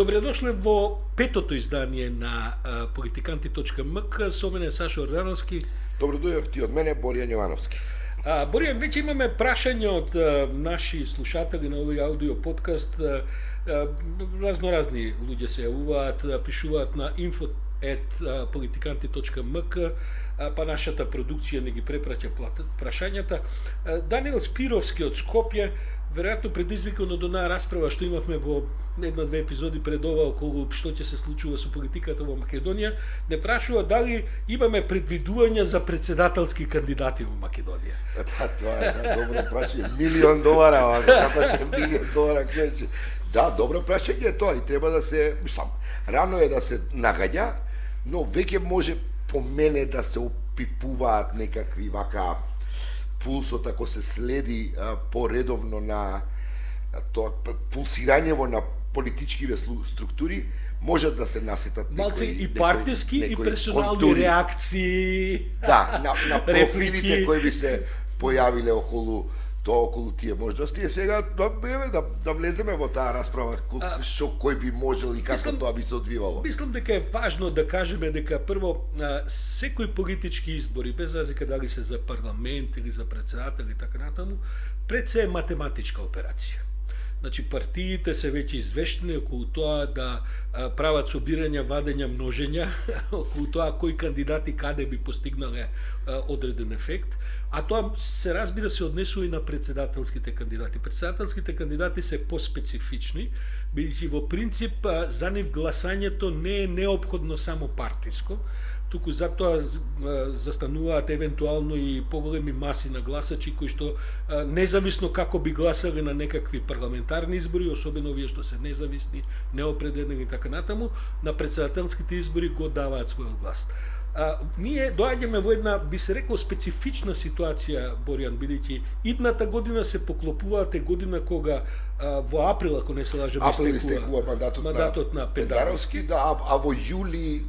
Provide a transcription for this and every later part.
Добре дошли во петото издание на Политиканти.мк. Со мене Сашо Ордановски. Добро дојавте од мене, Боријан Јовановски. Боријан, веќе имаме прашање од наши слушатели на овој аудио подкаст. Разноразни луѓе се јавуваат, пишуваат на info@politikanti.mk, па нашата продукција не ги препраќа прашањата. Даниел Спировски од Скопје, веројатно предизвикано од онаа расправа што имавме во една-две епизоди пред ова околу што ќе се случува со политиката во Македонија, не прашува дали имаме предвидувања за председателски кандидати во Македонија. Тоа е добро прашање, $1.000.000, како се $1.000.000 креше. Да, добро прашање е тоа и треба да се, мислам, рано е да се нагаѓа, но веќе може по мене да се опипуваат некакви вака пулсот, ако се следи поредовно на тоа пулсирањево на политичкиве структури, можат да се насетат малце и партиски и персонални контури. реакции. Да, на профилите кои би се појавиле околу тоа, околу тие можности. И сега да влеземе во таа расправа, што кој би можел и како тоа би се одвивало. Мислам дека е важно да кажеме дека прво секој политички избори, без разлика дали се за парламент или за председател и така натаму, пред се е математичка операција. Значи партиите се веќе извештени околу тоа да прават собирања, вадења, множења, околу тоа кои кандидати каде би постигнале одреден ефект, а тоа се разбира се однесува и на председателските кандидати. Председателските кандидати се поспецифични, бидејќи во принцип за нив гласањето не е неопходно само партиско, туку затоа застануваат евентуално и поголеми маси на гласачи кои што независно како би гласали на некакви парламентарни избори, особено овие што се независни, неопределени и така натаму, на председателските избори го даваат својот глас. Ние доаѓаме во една, би се рекол, специфична ситуација, Боријан, бидејќи идната година се поклопуваат година кога во април, ако не се лажам, истекува мандатот на Пендаровски, да, а во јули,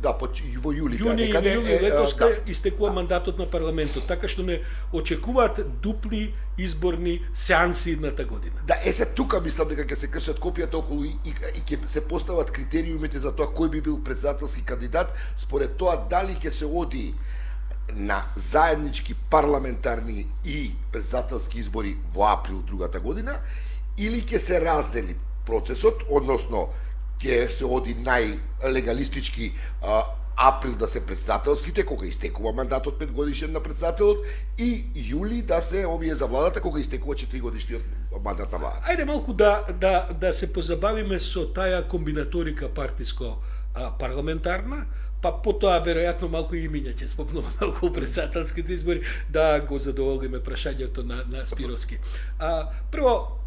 во јули, јуни или јули летоска истекува мандатот на парламентот, така што не очекуваат дупли изборни сеанси идната година. Да, се тука мислам дека ќе се кршат копијата околу и ќе се постават критериумите за тоа кој би бил председателски кандидат, според тоа дали ќе се оди на заеднички парламентарни и председателски избори во април другата година, или ќе се раздели процесот, односно ќе се оди најлегалистички април да се председателските, кога истекува мандатот 5 годишен на председателот, и јули да се овие за владата, кога истекува 4 годишниот мандат на владата. Ајде малку да се позабавиме со таа комбинаторика партиско парламентарна, па потоа веројатно малку и миња ќе спомнуваме околу председателските избори, да го задоволиме прашањето на Спировски. Прво,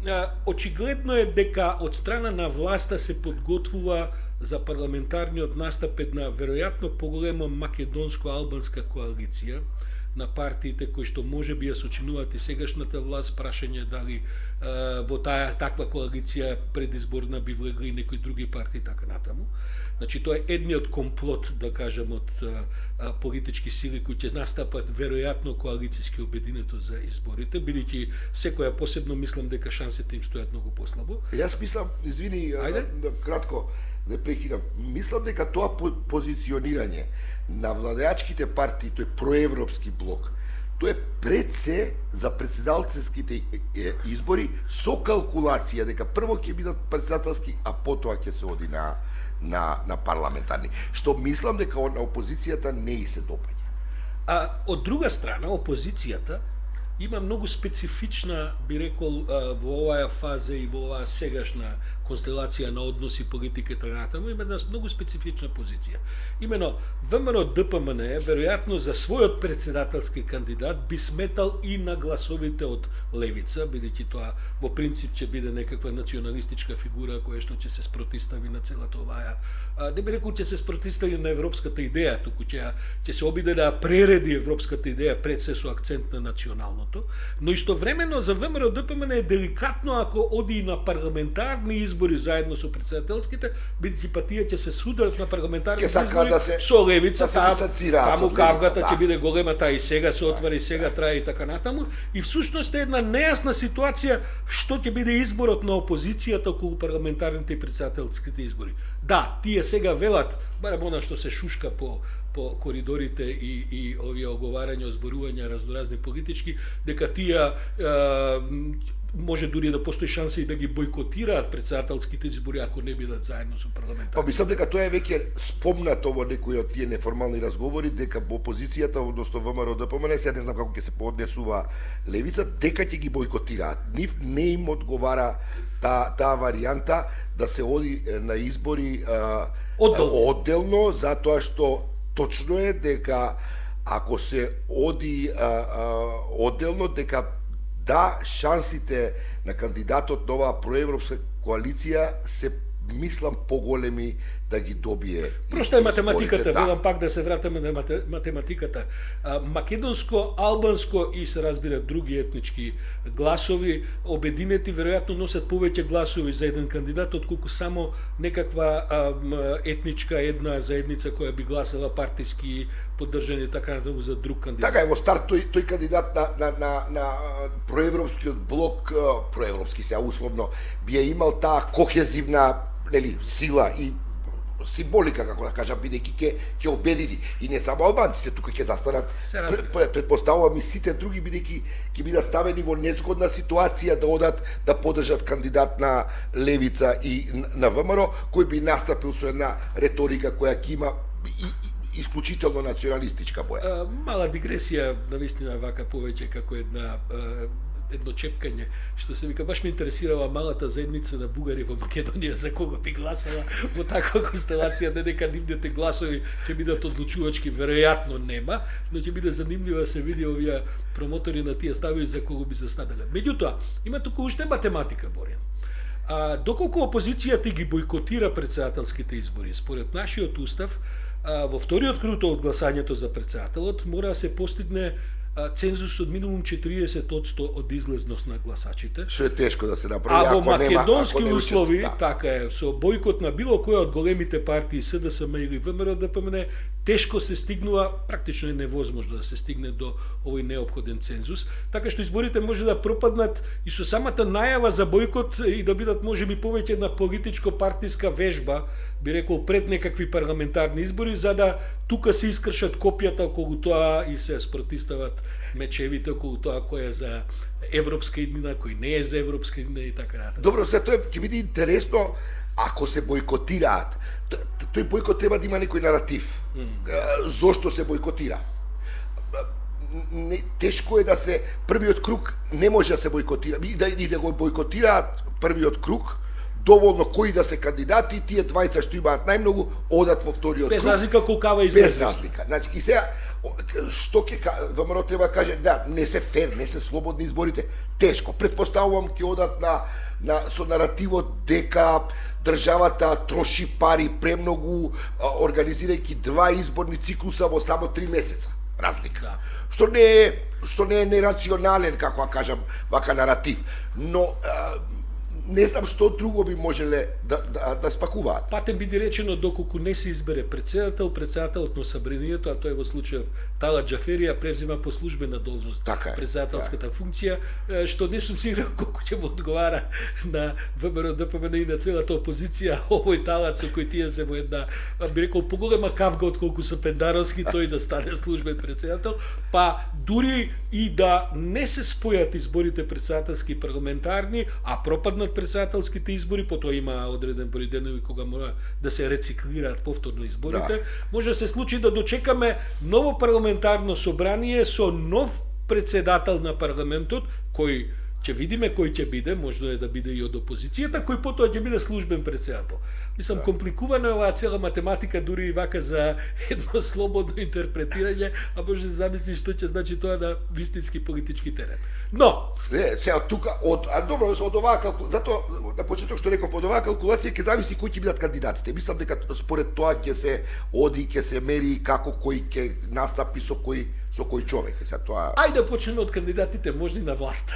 очигледно е дека од страна на власта се подготвува за парламентарниот настап една веројатно поголема македонско-албанска коалиција на партиите кои што може би ја сочинуваат и сегашната власт. Прашање дали во таа таква коалиција предизборна би влегли некои други партии така натаму. Значи тоа е едниот комплот, да кажем, од политички сили кои ќе настапат веројатно коалициски обединето за изборите, бидејќи секоја посебно мислам дека шансите им стојат многу послабо. Јас мислам, извини, кратко да прекинам, мислам дека тоа позиционирање на владеачките партии, тој проевропски блок, тоа е пред се за председателските избори со калкулација дека прво ќе бидат председателски, а потоа ќе се оди на парламентарни, што мислам дека на опозицијата не и се допаѓа. Од друга страна, опозицијата има многу специфична, би рекол, во оваа фаза и во оваа сегашна констелација на односи политиката натаму, има една многу специфична позиција. Имено, ВМРО ДПМН веројатно за својот председателски кандидат би сметал и на гласовите од левица, бидејќи тоа во принцип ќе биде некаква националистичка фигура која што ќе се спротистави на целата оваа, не би рекол ќе се спротистави на европската идеја, туку ќе се обиде да пререди европската идеја пред се со акцент на националното, но истовремено за ВМРО ДПМН е деликатно ако оди и на парламентарни избори заедно со председателските, бидејќи па тие ќе се сударат на парламентарни избори со левица, таму кавгата ќе биде голема, таа и сега се отвара и сега трае и така натаму, и всушност е една нејасна ситуација што ќе биде изборот на опозицијата околу парламентарните и председателските избори. да, тие сега велат, барем она што се шушка по коридорите и овие оговарања, озборувања разноразни политички, дека тие може дури да постои шанса и да ги бойкотираат претседателските избори ако не бидат заедно со парламентарните. Па мислам дека тоа е веќе спомнато во некои од тие неформални разговори, дека опозицијата, односно ВМРО ДПМН, се не знам како ќе се пооднесува левица, дека ќе ги бойкотираат. Нив не им одговара таа варијанта да се оди на избори одделно, затоа што точно е дека ако се оди одделно, дека да, шансите на кандидатот на оваа проевропска коалиција се, мислам, поголеми да ги добие. Просто е математиката, велам пак да се вратаме на математиката. Македонско, албанско и се разбира други етнички гласови, обединети веројатно носат повеќе гласови за еден кандидат отколку само некаква етничка една заедница која би гласала партиски поддржани така натаму за друг кандидат. Така е, во старт тој кандидат на проевропскиот блок, проевропски се условно, би ја имал таа кохезивна, нели, сила и символика, како да кажам, бидејќи ќе обедини и не само албанците, тука ќе застанат, предпоставувам и сите други, бидејќи ќе бидат ставени во незгодна ситуација да одат да поддржат кандидат на левица и на ВМРО, кој би настапил со една реторика која ќе има исклучително националистичка боја. Мала дигресија, навистина вака повеќе како едно чепкање, што се вика, баш ме интересирала малата заедница на бугари во Македонија за кого би гласала во таква констелација, не дека нивните гласови ќе бидат одлучувачки, веројатно нема, но ќе биде занимљиво да се види овие промотори на тие стави за кого би застанале. Меѓутоа, има туку уште математика, Борјан. Доколку опозицијата ги бойкотира претседателските избори, според нашиот устав, во вториот круг од гласањето за претседателот мора да се постигне цензус од минимум 40% од излезност на гласачите. Што е тешко да се направи, а во македонски услови, така е, со бойкот на било која од големите партии СДСМ или ВМРО ДПМН, тешко се стигнува, практично е невозможно да се стигне до овој неопходен цензус, така што изборите може да пропаднат и со самата најава за бойкот и да бидат можеби повеќе на политичко-партиска вежба, би рекол пред некакви парламентарни избори, за да тука се искршат копијата околу тоа и се спротистават мечевите околу тоа кој е за европска иднина, кој не е за европска иднина и така натаму. Добро, се тоа ќе биде интересно ако се бойкотираат. Тој бойкот треба да има некој наратив. Зошто се бойкотира? Тешко е да се првиот круг не може да се бойкотира. И да го бойкотираат првиот круг, доволно кои да се кандидати, тие двајца што имаат најмногу одат во вториот круг. Без разлика колкава излезе. Без разлика. Значи, и сега што ќе ВМРО треба да каже, да, не се фер, не се слободни изборите. Тешко. Предпоставувам ќе одат со наративот дека државата троши пари премногу, организирајќи два изборни циклуса во само 3 месеца. Разлика. Да. Што не е нерационален, како да кажам, вака наратив. Но не знам што друго би можеле да спакуваат. Патем биде речено, доколку не се избере председателот на собранието, а тој во случајов Талат Џаферија превзема по службена должност председателската функција, што не сум сигурен колку ќе му одговара на ВМРО ДПМН и на целата опозиција овој Талат со кој тие се во една, би рекол, поголема кавга отколку со Пендаровски, тој да стане службен председател, па дури и да не се спојат изборите председателски и парламентарни, а пропаднат председателските избори, потоа има одреден број денови кога мора да се рециклираат повторно изборите, може да се случи да дочекаме ново парламентарно собрание со нов председател на парламентот, кој ќе видиме кој ќе биде, можно е да биде и од опозицијата, кој потоа ќе биде службен председател. Мислам, компликувана е оваа цела математика, дури и вака за едно слободно интерпретирање, а може да замислиш што ќе значи тоа на вистински политички терен. Но сега тука добро, од оваа затоа на почеток што реков, од оваа калкулација ќе зависи кои ќе бидат кандидатите. Мислам дека според тоа ќе се оди, ќе се мери како кој ќе настапи со кој човек. Сега тоа Ајде почнеме од кандидатите можни на власта.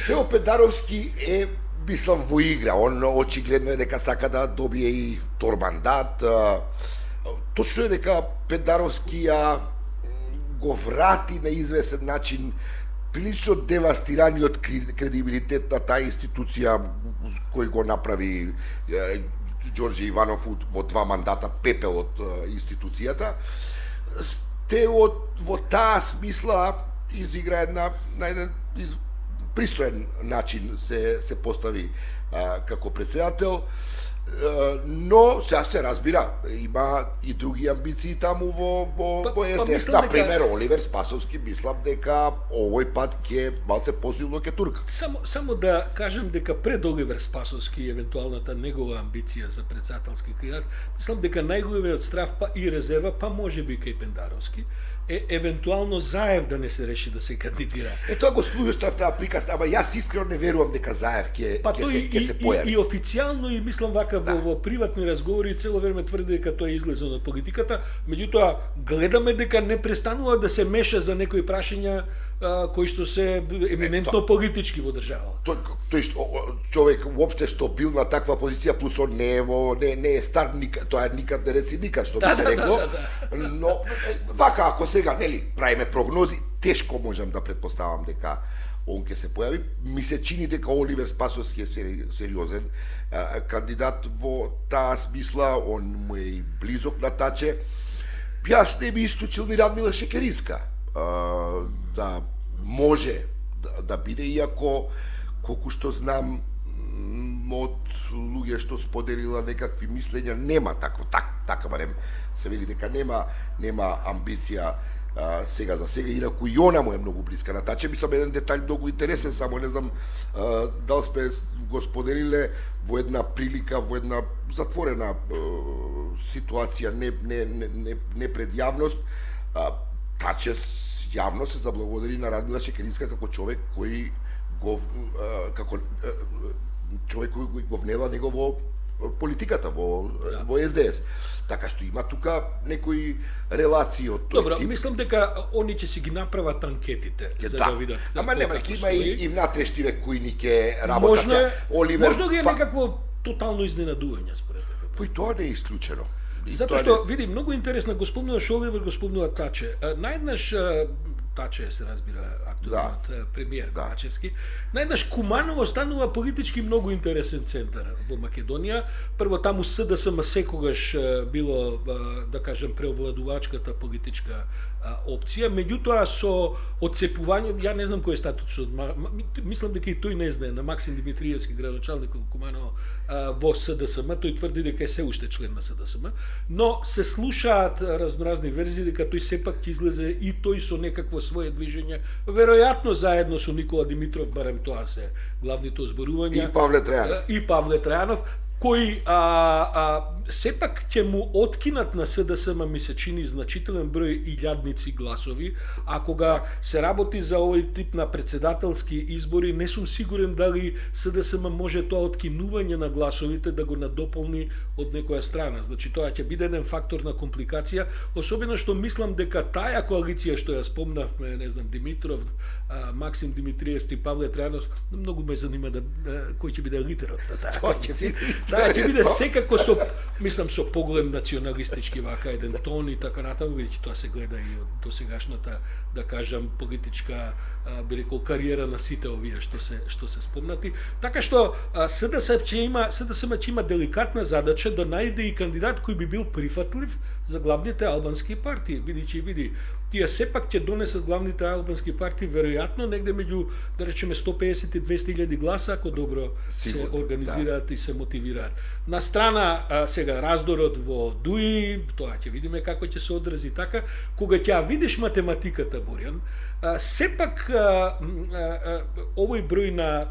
Стево Пендаровски е, мислам, во игра. Он очигледно е дека сака да добие и втор мандат. Точно е дека Пендаровски го врати на известен начин прилично девастираниот кредибилитет на таа институција кој го направи Ѓорѓе Иванов во 2 мандата пепел од институцијата, те во таа смисла изигра на еден пристоен начин се постави како председател, но сега се разбира, има и други амбиции таму во СДС. Например, Оливер Спасовски, мислам дека овој пат ќе малце посилно ќе турка. Само да кажем дека пред Оливер Спасовски евентуалната негова амбиција за председателски кандидат, мислам дека најголемиот страв па и резерва, па можеби кај Пендаровски, евентуално Заев да не се реши да се кандидира. Тоа го слушав таа приказ, ама јас искрено не верувам дека Заев ќе се појави. И официјално и мислам вака во приватни разговори цело време тврди дека тој е излезен од политиката, меѓутоа гледаме дека не престанува да се меша за некои прашања кои што се еминентно политички во држава. Тој човек уопште што бил на таква позиција, плюс он не е стар, тоа е никад не реци никад, што би се рекло. Но вака ако сега нели правиме прогнози, тешко можам да претпоставам дека он ќе се појави. Ми се чини дека Оливер Спасовски е сериозен кандидат во таа смисла, он му е и близок на Таче. Јас не би исклучил ни Радмила Шекеринска да може да биде, иако колку што знам од луѓе што споделила некакви мислења, нема така барем се вели дека нема амбиција сега за сега, инаку и она му е многу близка на Таче. Мислам еден детаљ многу интересен, само не знам дали сме го споделиле во една прилика, во една затворена ситуација, не пред јавност. Таче јавно се заблагодари на Радмила Шекеринска како човек кој го внела него во политиката, во СДС. Така што има тука некои релации од тој тип. Добро, мислам дека они ќе си ги направат анкетите за да видат. Ама нема, има и внатрештиве кои ни ќе работат. Оливер Можно ги е некакво тотално изненадување според мене. Па и тоа не е исклучено. Затоа што види многу интересно, го спомнуваш Оливер, го спомнува Таче. Најднаш Таче се разбира актуелниот премиер Ковачевски. Најднаш Куманово станува политички многу интересен центар во Македонија. Прво таму СДСМ секогаш било, да кажем, преовладувачката политичка опција, меѓутоа со отцепување, ја не знам кој е статусот, мислам дека и тој не знае, на Максим Димитриевски, градоначалник во Куманово, во СДСМ, тој тврди дека е се уште член на СДСМ, но се слушаат разноразни верзии дека тој сепак ќе излезе и тој со некакво свое движење, веројатно заедно со Никола Димитров, барем тоа се главните озборувања. И Павле Трајанов, кои сепак ќе му откинат на СДСМ, ми се чини, значителен број илјадници гласови, а кога се работи за овој тип на председателски избори, не сум сигурен дали СДСМ може тоа откинување на гласовите да го надополни од некоја страна. Значи тоа ќе биде еден фактор на компликација, особено што мислам дека таа коалиција што ја спомнавме, не знам, Димитров, Максим Димитриевски и Павле Трајанов, многу ме занима кој ќе биде лидерот на таа коалиција. Таа ќе биде секако со, мислам, со поглед националистички вака еден тон и така натаму, бидејќи тоа се гледа и од досегашната, да кажам, политичка, би рекол, кариера на сите овие што се спомнати. Така што СДСМ ќе има деликатна задача да најде и кандидат кој би бил прифатлив за главните албански партии, бидејќи види, тие сепак ќе донесат главните албански партии веројатно негде меѓу, да речеме, 150 и 200.000 гласа, ако добро се организираат и се мотивираат. На страна сега раздорот во ДУИ, тоа ќе видиме како ќе се одрази. Така, кога ќе видиш математиката, Борјан, сепак овој број на,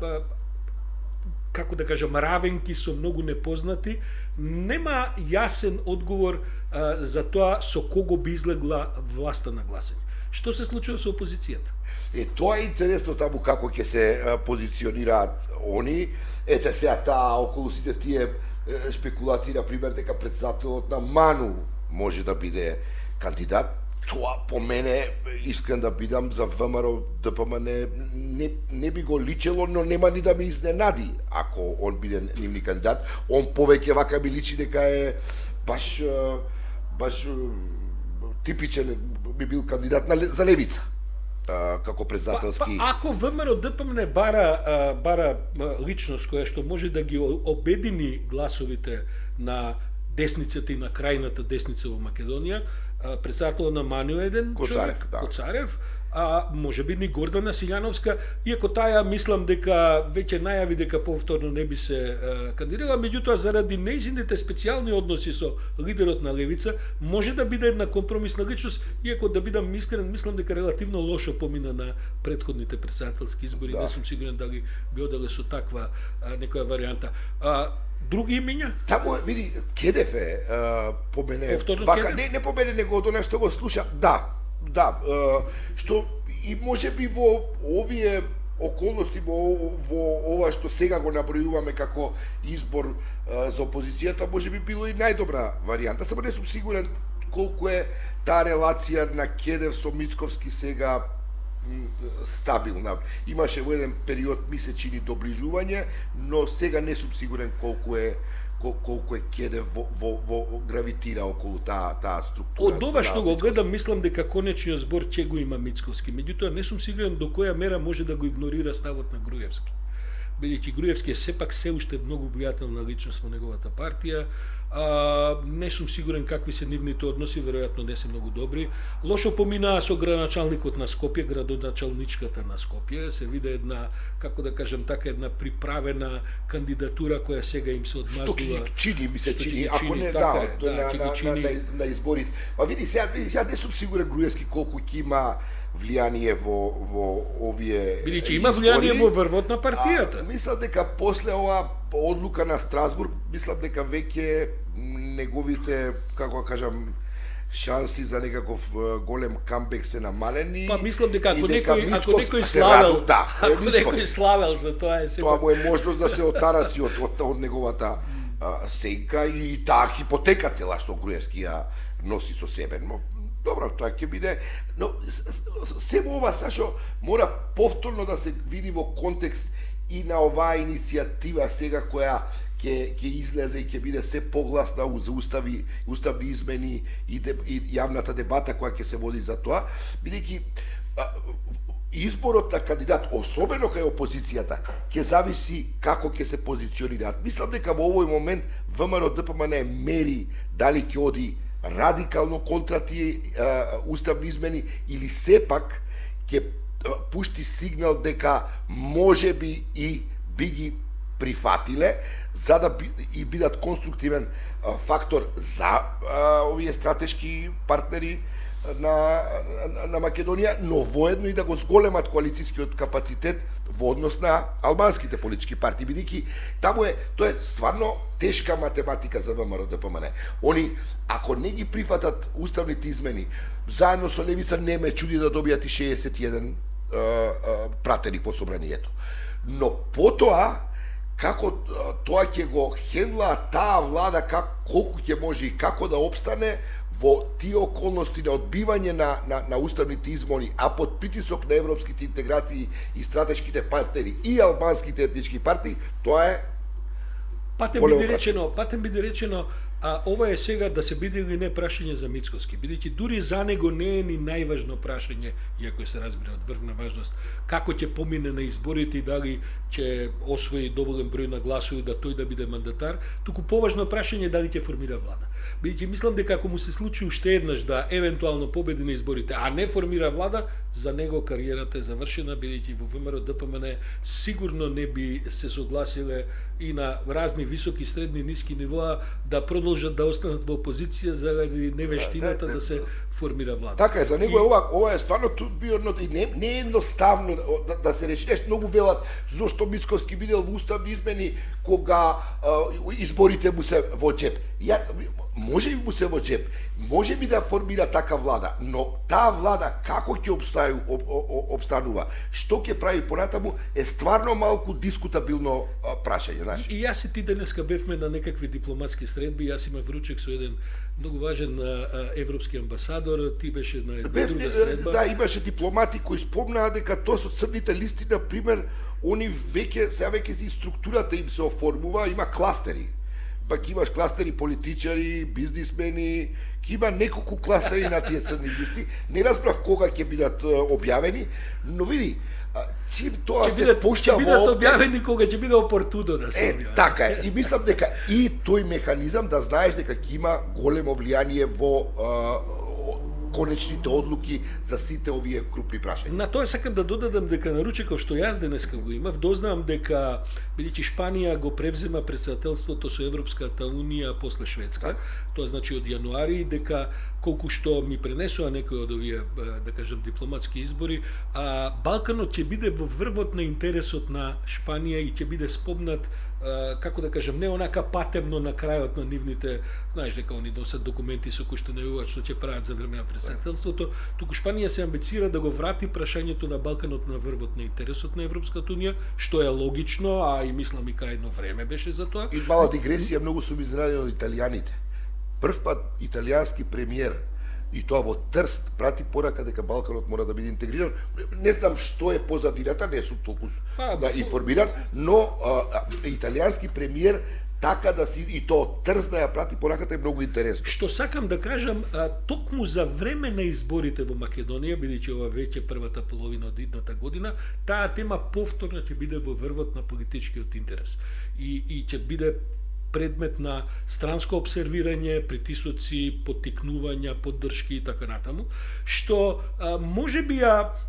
како да кажам, равенки со многу непознати, нема јасен одговор за тоа со кого би излегла власта на гласање. Што се случува со опозицијата? Тоа е интересно таму како ќе се позиционираат они. Ете сега таа околу сите тие спекулации, например, дека председателот на МАНУ може да биде кандидат. Тоа по мене, искрен да бидам, за ВМРО ДПМН не би го личело, но нема ни да ме изненади ако он биде нивни кандидат. Он повеќе вака ми личи дека е баш типичен, би бил кандидат за левица. како председателски. Ако ВМРО ДПМН бара личност која што може да ги обедини гласовите на десницата и на крајната десница во Македонија, председател на МАНИО еден Коцарев, човек, да. Коцарев, може би ни Гордана Силјановска, иако таја мислам дека веќе најави дека повторно не би се кандидирала, меѓутоа заради нејзините специјални односи со лидерот на левица, може да биде една компромисна личност, иако да бидам искрен, мислам дека релативно лошо помина на претходните председателски избори, Да. не сум сигурен дали би оделе со таква некоја варијанта. Други имиња? Таму види Кедев по мене Повторно вака, Кедев? не по мене него од она што го слуша. Да, што и можеби во овие околности во ова што сега го набројуваме како избор за опозицијата, можеби било и најдобра варијанта. Само не сум сигурен колку е таа релација на Кедев со Мицковски сега стабилна. Имаше во еден период ми се чини доближување, но сега не сум сигурен колку е Кедев во гравитира околу таа структура. Од ова што го Мицковски. гледам, мислам дека конечниот збор ќе го има Мицковски. Меѓутоа не сум сигурен до која мера може да го игнорира ставот на Груевски. Бидејќи Груевски е сепак се уште многу влијателна личност во неговата партија, не сум сигурен какви се нивните односи, веројатно не се многу добри. Лошо поминаа со градоначалникот на Скопје, градоначалничката на Скопје, се виде една, како да кажем така, една приправена кандидатура која сега им се одмаздува. Што ги чини, ми се Што чини, ги ако чини, не, така да, е, тоа ќе ги чини. на изборите. Па види, сега не сум сигурен Груевски колку ќе има влијание во овие Бидејќи има влијание во врвот на партијата. Мислам дека после ова одлука на Страсбург, мислам дека веќе неговите, како да кажам, шанси за некаков голем камбек се намалени. Па мислам дека ако и некој се славел, раду- да, ако Мицковски. некој славел за тоа е Тоа му е можност да се отараси од неговата сенка и таа хипотека цела што Груевски ја носи со себе. Но добро, тоа ќе биде, но се ова Сашо мора повторно да се види во контекст и на оваа иницијатива сега која ќе излезе и ќе биде се погласна за уставни измени и јавната дебата која ќе се води за тоа, бидејќи изборот на кандидат, особено кај опозицијата, ќе зависи како ќе се позиционираат. Мислам дека во овој момент ВМРО ДПМН мери дали ќе оди радикално контра тие уставни измени или сепак ќе пушти сигнал дека можеби и би ги прифатиле за да и бидат конструктивен фактор за овие стратешки партнери на Македонија, но воедно и да го зголемат коалицијскиот капацитет во однос на албанските политички партии, бидејќи тоа е стварно тешка математика за ВМРО ДПМН. Они ако не ги прифатат уставните измени, заедно со левица не ме чуди да добијат и 61 пратеник во собранието. Но потоа како тоа ќе го хендла таа влада, колку ќе може и како да опстане во тие околности на одбивање на уставните измени, а под притисок на европските интеграции и стратешките партнери и албанските етнички партии, тоа е Патем биде речено, ова е сега да се биде или не прашање за Мицковски, бидејќи дури за него не е ни најважно прашање, иако се разбира од врвна важност, како ќе помине на изборите и дали ќе освои доволен број на гласови да тој да биде мандатар, туку поважно прашање е дали ќе формира влада. Бидејќи мислам дека ако му се случи уште еднаш да евентуално победи на изборите, а не формира влада, за него кариерата е завршена, бидејќи во ВМРО ДПМН сигурно не би се согласиле и на разни високи, средни, ниски нивоа да продолжат да останат во опозиција заради невештината да се формира влада. Така е, за него е ова е стварно турбиорно и не е едноставно да се реши. Нешто многу велат зошто Мицковски бидел во уставни измени кога изборите му се во джеп. Може би му се во джеп, може би да формира така влада, но таа влада како ќе обстанува, што ќе прави понатаму е стварно малку дискутабилно прашање, знаеш. И јас и ти денеска бевме на некакви дипломатски средби, јас имав ручек со еден многу важен европски амбасадор, ти беше на една друга средба. Да, имаше дипломати кои спомнаа дека тоа со црните листи, на пример, они сега веќе и структурата им се оформува, има кластери. пак имаш кластери политичари, бизнисмени, ќе има неколку кластери на тие црни листи. Не разбрав кога ќе бидат објавени, но види, чим тоа се пушта во во објавени кога ќе биде опортуно да се објави. Така е. И мислам дека и тој механизам да знаеш дека ќе има големо влијание во конечните одлуки за сите овие крупни прашања. На тоа сакам да додадам дека на ручекот што јас денеска го имав, дознавам дека бидејќи Шпанија го превзема претседателството со Европската унија после Шведска, тоа значи од јануари, дека колку што ми пренесува некои од овие, да кажам, дипломатски избори, Балканот ќе биде во врвот на интересот на Шпанија и ќе биде спомнат, како да кажам, не онака патемно на крајот на нивните, знаеш дека они носат документи со кои што најавуваат што ќе прават за време на претседателството, туку Шпанија се амбицира да го врати прашањето на Балканот на врвот на интересот на Европската унија, што е логично, а и мислам и крајно време беше за тоа. И мала дигресија, многу сум изненаден од италијаните. Прв пат италијански премиер, и тоа во Трст, прати порака дека Балканот мора да биде интегриран. Не знам што е позадината, не сум толку информиран, но италијански премиер така да си и тоа Трст да ја прати пораката е многу интересно. Што сакам да кажам, токму за време на изборите во Македонија, бидејќи ова веќе првата половина од идната година, таа тема повторно ќе биде во врвот на политичкиот интерес. И ќе биде предмет на странско обсервирање, притисоци, поттикнувања, поддршки и така натаму, што можеби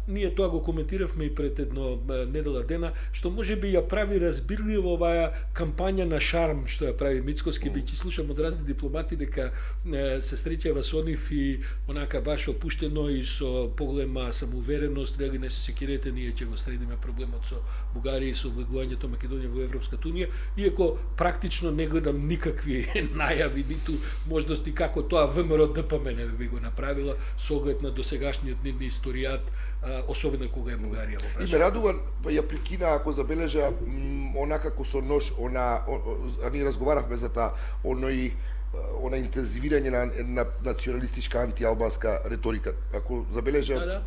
ние тоа го коментиравме и пред едно недела дена, што можеби ја прави разбирливо оваа кампања на шарм што ја прави Мицкоски, бидејќи слушам од разни дипломати дека се среќава со нив и онака баш опуштено и со поголема самоувереност, вели не се секирете, ние ќе го средиме проблемот со Бугарија и со влегувањето Македонија во Европската унија, иако практично не гледам никакви најави, ниту можности како тоа ВМРО ДПМН би го направила со оглед на досегашниот нивни историјат, особено кога е Бугарија во прашање. И ме радува, ја прикина ако забележа онака како со нож, ние разговаравме за таа, она интензивирање на националистичка антиалбанска реторика. Ако забележа,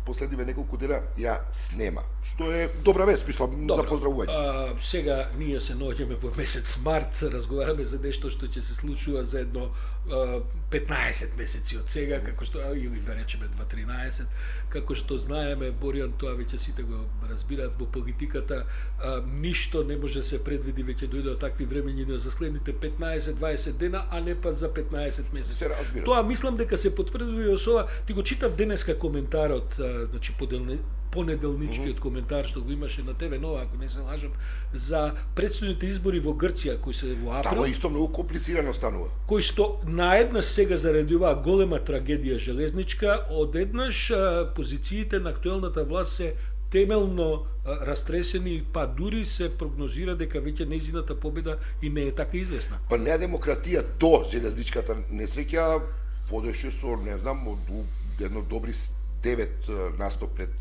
последниве неколку дена ја снема, што е добра вест, мислам, за поздравување. Сега ние се наоѓаме во месец март, разговараме за нешто што ќе се случува за едно 15 месеци од сега, како што, или да речеме 2-13, како што знаеме, Боријан, тоа веќе сите го разбираат во политиката, ништо не може да се предвиди, веќе дојдоа такви времењи за следните 15-20 дена, а не па за 15 месеци. Тоа мислам дека се потврдува и особа, ти го читав денеска коментарот, значи понеделничкиот коментар што го имаше на ТВ Нова, ако не се лажам, за предстојните избори во Грција кои се во април. Тamo исто многу комплицирано станува. Кои што наеднаш сега заради оваа голема трагедија железничка, одеднаш позициите на актуелната власт се темелно растресени, па дури се прогнозира дека веќе нејзината победа и не е така известна. Па не демократија до железничката несреќа водеше со, не знам, едно добри 9 настап пред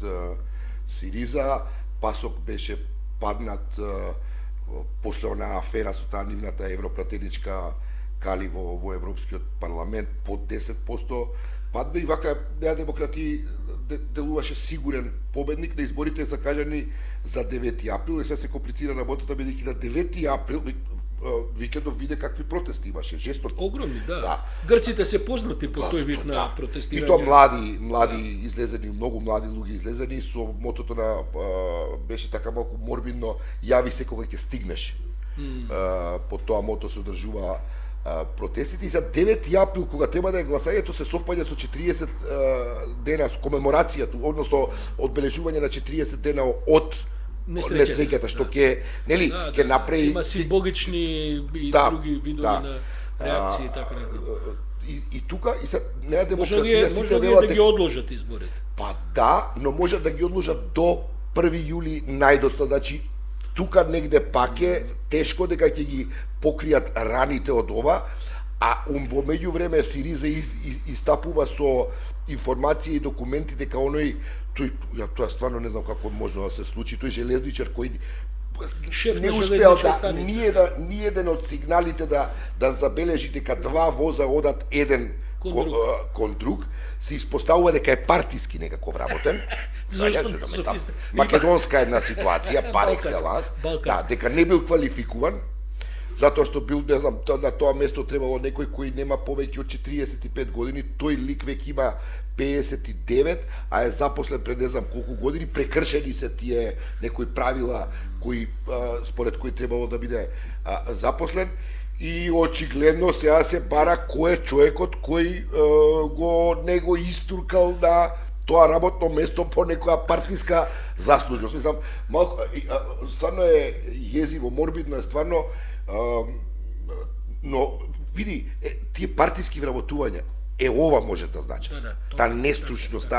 Сириза, Пасок беше паднат после онаа афера со таа нивната европратеничка кали во Европскиот парламент под 10%, падна и вака Неа демократија делуваше сигурен победник на изборите закажани за 9 април, и сега се комплицира работата, бидејќи на 9 април викендов виде какви протести имаше, жестоки. Огромни, да. Грците се познати по тој вид на протестирање. И тоа млади излезени, многу млади луѓе излезени со мотото на беше така малку морбидно, јави се кога ќе стигнеш. По тоа мото се одржува протестите, и за 9 април кога треба да е гласањето се совпаѓа со 40 дена со комеморацијата, односно одбележување на 40 дена од несреќата што ќе, нели, ќе направи има символични и други видови на реакции и така натаму. И тука и се Неа демократија сите велат да ги одложат изборите. Па да, но може да ги одложат до 1 јули најдоста, значи тука негде пак е тешко дека ќе ги покријат раните од ова, а во меѓувреме Сириза истапува со информации и документи дека тоа стварно не знам како може да се случи, тој железничар кој не успеал да ни еден од сигналите да забележи дека два воза одат еден кон друг, се испоставува дека е партиски некако вработен. Македонска една ситуација, пар екселанс, дека не бил квалификуван, затоа што бил, не знам, на тоа место требало некој кој нема повеќе од 45 години, тој лик веќе има 59, а е запослен пред не знам колку години, прекршени се тие некои правила кои според кои требало да биде запослен. И очигледно сега се бара кој е човекот кој не го истуркал на тоа работно место по некоја партиска заслужност. Мислам, малку стварно е језиво, морбидно е стварно, но види, тие партиски вработувања ова може да значи. Та нестручност,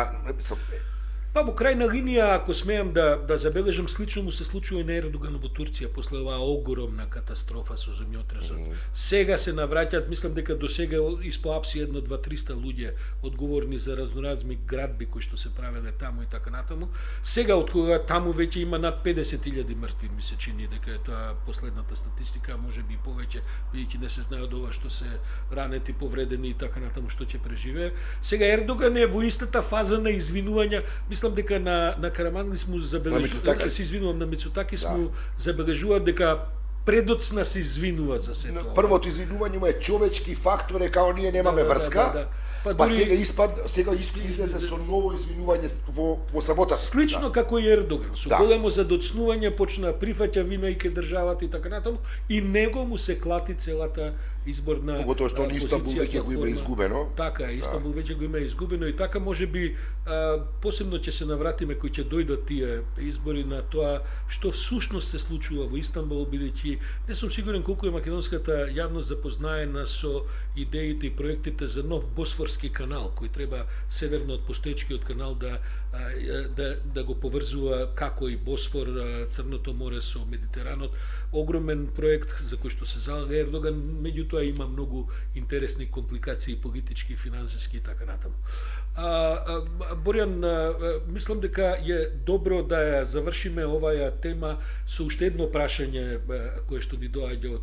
Па во крајна линија, ако смеам да забележам, слично му се случува и на Ердоган во Турција после оваа огромна катастрофа со земјотресот. Сега се навраќаат, мислам дека до сега испоапси 1-2-300 луѓе одговорни за разноразни градби кои што се правеле таму и така натаму. Сега од кога таму веќе има над 50.000 мртви, ми се чини дека е тоа последната статистика, а можеби и повеќе, бидејќи не се знае од ова што се ранети, повредени и така натаму што ќе преживее. Сега Ердоган е во истата фаза на извинувања. Мислам дека на Караманлис му забележува, се извинувам, на Мицотакис му забележува дека предоцна се извинува за се тоа. Првото извинување му е човечки фактор, е као ние немаме врска. Па сега излезе со ново извинување во сабота. Слично како и Ердоган, со големо задоцнување почна да прифаќа вина и ке државата и така натаму, и него му се клати целата изборна позиција. Поготоа што Истанбул веќе го има изгубено. Така, Истанбул веќе го има изгубено и така можеби посебно ќе се навратиме кои ќе дојдат тие избори на тоа што всушност се случува во Истанбул, бидејќи не сум сигурен колку е македонската јавност запознаена со идеите и проектите за нов Босфорски канал кој треба северно од постоечкиот канал да го поврзува како и Босфор, Црното море со Медитеранот. Огромен проект за кој што се залага Ердоган, меѓутоа има многу интересни компликации политички, финансиски и така натаму. Борјан, мислам дека е добро да ја завршиме оваа тема со уште едно прашање кое што ни доаѓа од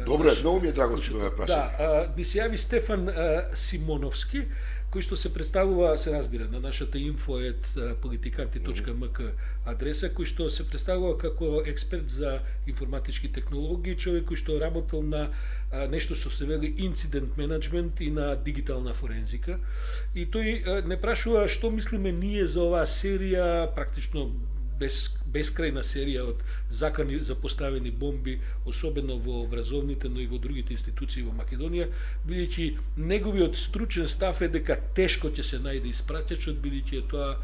Добре, многу ми е драго што ме прашање. Да, ни се јави Стефан Симоновски, кој што се представува, се разбира, на нашата info@politikanti.mk адреса, кој што се представува како експерт за информатички технологии, човек кој што работел на нешто што се вели инцидент менеджмент и на дигитална форензика. И тој не прашува што мислиме ние за оваа серија, практично бескрајна серија од закани за поставени бомби, особено во образовните, но и во другите институции во Македонија, бидејќи неговиот стручен став е дека тешко ќе се најде испратачот, бидејќи е тоа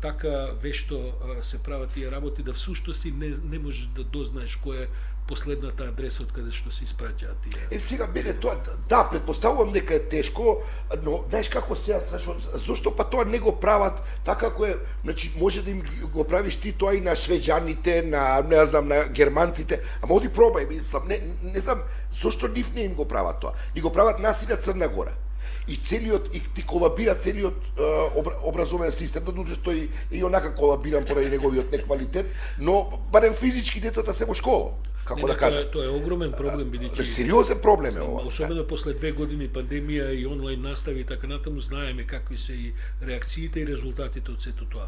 така вешто се прават тие работи, да всушност не можеш да дознаеш кој е последната адреса од каде што се испраќаат тие. Сега мене тоа, да, предпоставувам дека е тешко, но знаеш како сега, зошто па тоа не го прават така како е, значи може да им го правиш ти тоа и на швеđаните, на не знам, на германците, ама оди пробај, не знам зошто нив не им го прават тоа. Ни го прават нас и на Црна Гора. И ти колабира целиот образовен систем, додека тој и онака колабиран поради неговиот неквалитет, но барем физички децата се во школа. Како да кажам? Тоа е огромен проблем, бидејќи сериозен проблем е ова. Особено после 2 години пандемија и онлайн настави и така натаму, знаеме какви се и реакциите и резултатите од сето тоа.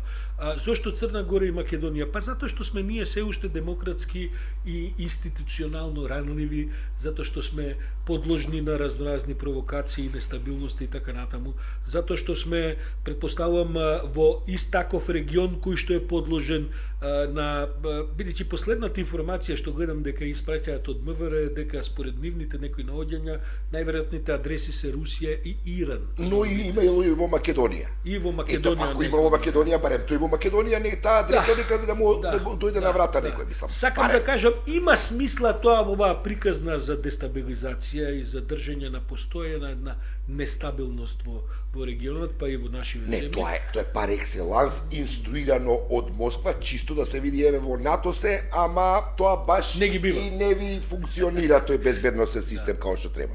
Зошто Црна Гора и Македонија? Па затоа што сме ние се уште демократски и институционално ранливи, затоа што сме подложни на разноразни провокации, нестабилности и така натаму, затоа што сме, предпоставувам, во ист таков регион кој што е подложен на, бидејќи последната информација што гледам дека испраќаат од МВР, дека според нивните некои наоѓања најверојатните адреси се Русија и Иран. Но и има и во Македонија. И во Македонија. Ако има во Македонија, барем тој во Македонија не таа адреса некаде да му дојде на врата некој, мислам. Сакам да кажам, има смисла тоа во оваа приказна за дестабилизација и за држење на постојана една нестабилност во регионот, па и во нашите земји. Не, тоа е пар екселанс инструирано од Москва, чисто да се види еве во НАТО се, ама тоа баш не ги и не ви функционира тој безбедносен систем како што треба.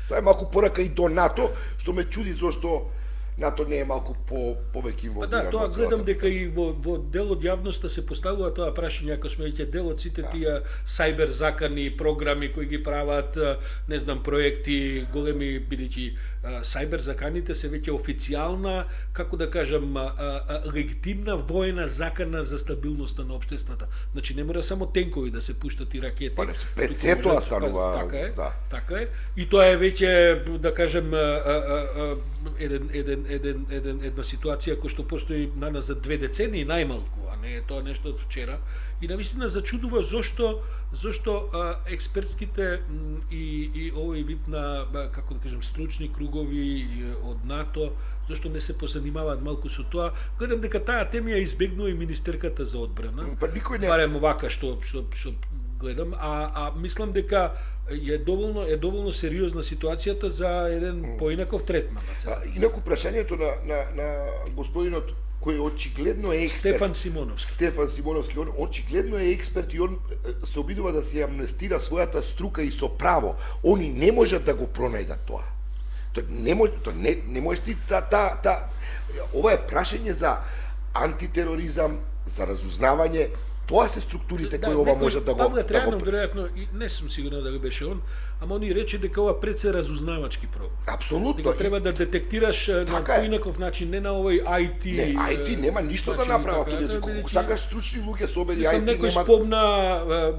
Тоа е малку порака и до НАТО, што ме чуди зошто на то не е малку повеќе Па да, инволвирано. тоа од гледам целата дека и во дел од јавноста се поставува тоа прашање, ако сме веќе дел од сите тие сајбер закани, програми кои ги прават, не знам, проекти големи, бидејќи сајбер заканите се веќе официјална, како да кажам, легитимна воена закана за стабилноста на општествата. Значи не мора само тенкови да се пуштат и ракети. Па, пред се тоа станува, така е, да. така е. И тоа е веќе, да кажем, една ситуација која што постои на нас за 2 децении најмалку, а не е тоа нешто од вчера. И навистина зачудува зошто експертските и овој вид на, како да кажем, стручни кругови од НАТО, зашто не се позанимаваат малку со тоа. Гледам дека таа тема ја избегнува и министерката за одбрана. Па никој не... Барем овака што гледам, а мислам дека е доволно сериозна ситуацијата за еден поинаков третман. Инаку прашањето на господинот кој очигледно е експерт. Стефан Симоновски, он очигледно е експерт и он се обидува да се амнестира својата струка и со право. Они не можат да го пронајдат тоа. Не можеш ти ова е прашање за антитероризам, за разузнавање. Тоа се структурите кои ова можат да го... Павле Трајанов, веројатно, не сум сигурен дали беше он, ама они рече дека ова пред се разузнавачки програм. Апсолутно. Дека треба да детектираш на поинаков начин, не на овој IT. Не, IT нема ништо да направат луѓето. Колку сакаш стручни луѓе со обеди IT некој нема... спомна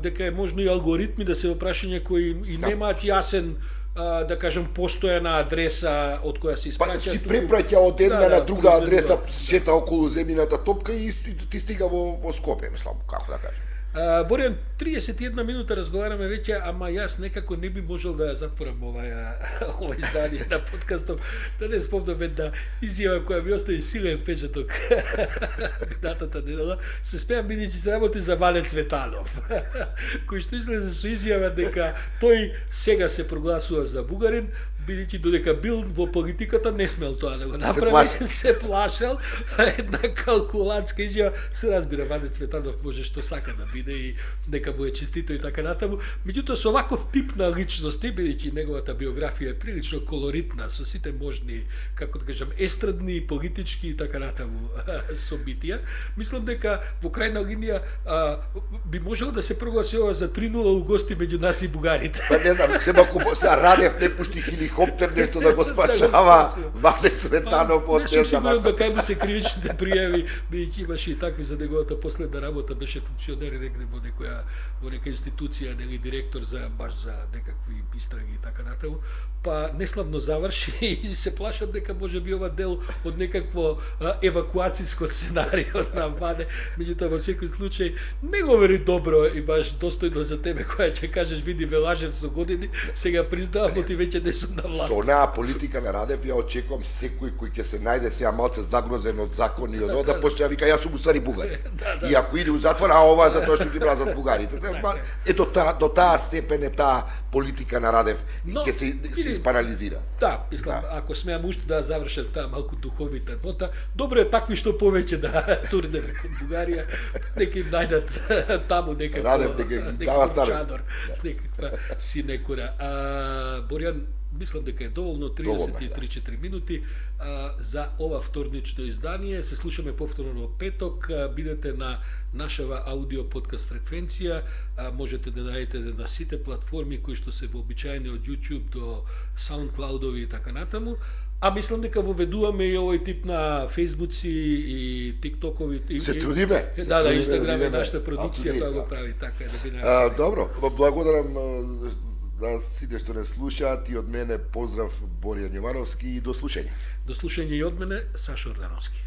дека е можно и алгоритми да се прашања кои и немаат јасен, да кажем, постојана адреса од која се испраќа. Па си препраќа од една на друга адреса, шета околу земјината топка и ти стига во Скопје, мислам, како да кажем. Боријан, 31 минута разговараме веќе, ама јас некако не би можел да ја затворам ова издание на подкастов, да не спомнам една изјава која ми остави силен впечаток датата недела. Се смеам бидејќи се работи за Вале Цветанов, кој што излезе со изјава дека тој сега се прогласува за бугарин, бидејќи додека бил во политиката не смел тоа да го направи, се плашел, една калкулантска изјава, се разбира, Ваде Цветанов може што сака да биде и нека му е честито и така натаму. Меѓутоа со ваков тип на личности, бидејќи неговата биографија е прилично колоритна со сите можни, како да кажам, естрадни, политички и така натаму собитија, мислам дека во крајна линија би можело да се прогласи ова за 3:0 у гости меѓу нас и бугарите. Па не знам, се Радев не пушти хеликоптер нешто да го спашава Вале Цветанов од не сигурно дека кај му се кривичните пријави, бидејќи имаше и такви за неговата последна работа, беше функционер негде во нека институција, нели директор за баш за некакви истраги и така натаму. Па неславно заврши и се плашам дека може би ова дел од некакво евакуациско сценарио на Ваде. Меѓутоа во секој случај не го вери добро и баш достојно за тебе која ќе кажеш види ве лажев со години, сега признавам, ти веќе не сум на власт. Со онаа политика на Радев ја очекувам секој кој ќе се најде сега малце загрозен од закони од да почне вика јас сум усари бугари. И ако иде у затвор, а ова затоа што ги мразат бугарите. Ето до таа степен е таа политика на Радев и ќе се испарализира. Да, мислам, ако смеам уште да завршам таа малку духовита нота, добро е такви што повеќе да турнеме кон Бугарија, нека им најдат таму некаква чадор, некаква синекура. Боријан, мислам дека е доволно 33-4 минути за ова вторнично издание. Се слушаме повторно во петок. Бидете на нашава аудио подкаст фреквенција. Можете да најдете на сите платформи кои што се вообичаени од YouTube до SoundCloud-ови и така натаму. А мислам дека воведуваме и овој тип на Фейсбуци и ТикТокови. Се трудиме. Да, Инстаграм е нашата продукција, тоа го прави така да би добро, благодарам на сите што не слушаат и од мене поздрав Боријан Јовановски и до слушање. До слушање и од мене Сашо Ордановски.